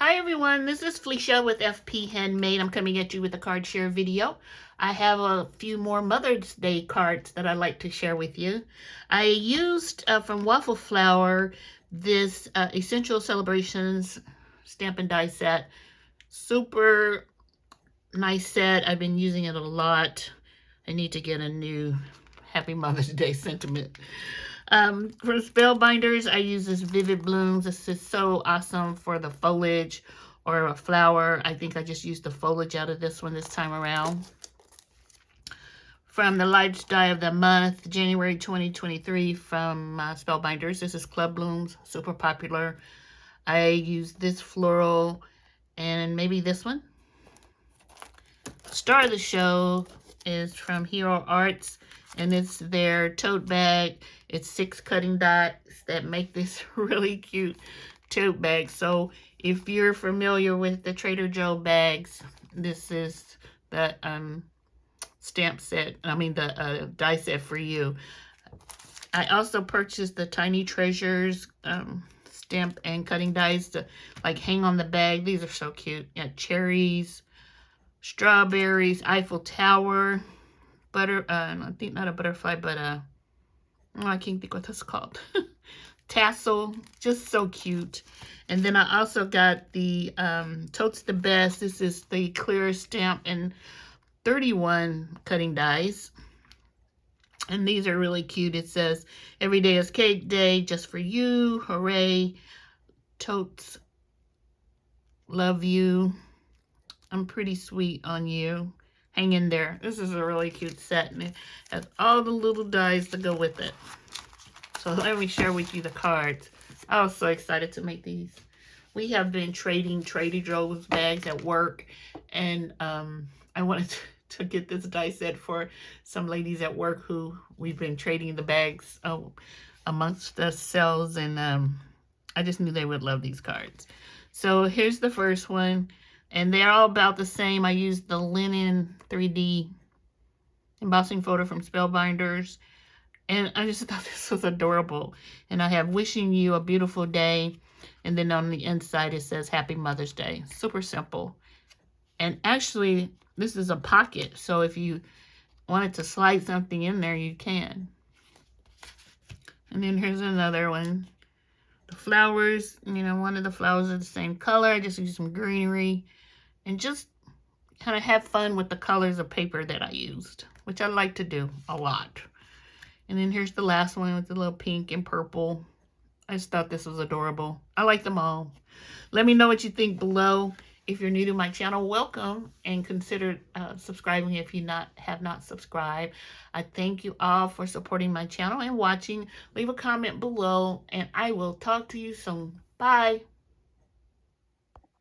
Hi everyone, this is Felicia with FP Handmade. I'm coming at you with a card share video. I have a few more Mother's Day cards that I'd like to share with you. I used from Waffle Flower this Essential Celebrations stamp and die set. Super nice set. I've been using it a lot. I need to get a new Happy Mother's Day sentiment. For spellbinders, I use this Vivid Blooms. This is so awesome for the foliage or a flower. I think I just used the foliage out of this one this time around. From the Lightest Die of the Month, January 2023 from Spellbinders. This is Club Blooms, super popular. I use this floral and maybe this one. Star of the show is from Hero Arts, and it's their tote bag. It's 6 cutting dots that make this really cute tote bag. So if you're familiar with the Trader Joe bags, this is the stamp set, the die set for you. I also purchased the Tiny Treasures stamp and cutting dies to like hang on the bag. These are so cute. Yeah, cherries, strawberries, Eiffel Tower, I think not a butterfly, but I can't think what that's called. Tassel, just so cute. And then I also got the Tote's the Best. This is the clear stamp and 31 cutting dies. And these are really cute. It says, every day is cake day, just for you. Hooray. Totes, love you. I'm pretty sweet on you. Hang in there. This is a really cute set, and it has all the little dies to go with it. So let me share with you the cards. I was so excited to make these. We have been trading Trader Joe's bags at work, and I wanted to get this die set for some ladies at work who we've been trading the bags amongst ourselves, and I just knew they would love these cards. So here's the first one. And they're all about the same. I used the linen 3D embossing folder from Spellbinders. And I just thought this was adorable. And I have wishing you a beautiful day. And then on the inside it says Happy Mother's Day. Super simple. And actually, this is a pocket. So if you wanted to slide something in there, you can. And then here's another one. The flowers, one of the flowers are the same color. I just used some greenery. And just kind of have fun with the colors of paper that I used, which I like to do a lot. And then here's the last one with the little pink and purple. I just thought this was adorable. I like them all. Let me know what you think below. If you're new to my channel, welcome, and consider subscribing if you have not subscribed. I thank you all for supporting my channel and watching. Leave a comment below, and I will talk to you soon. Bye.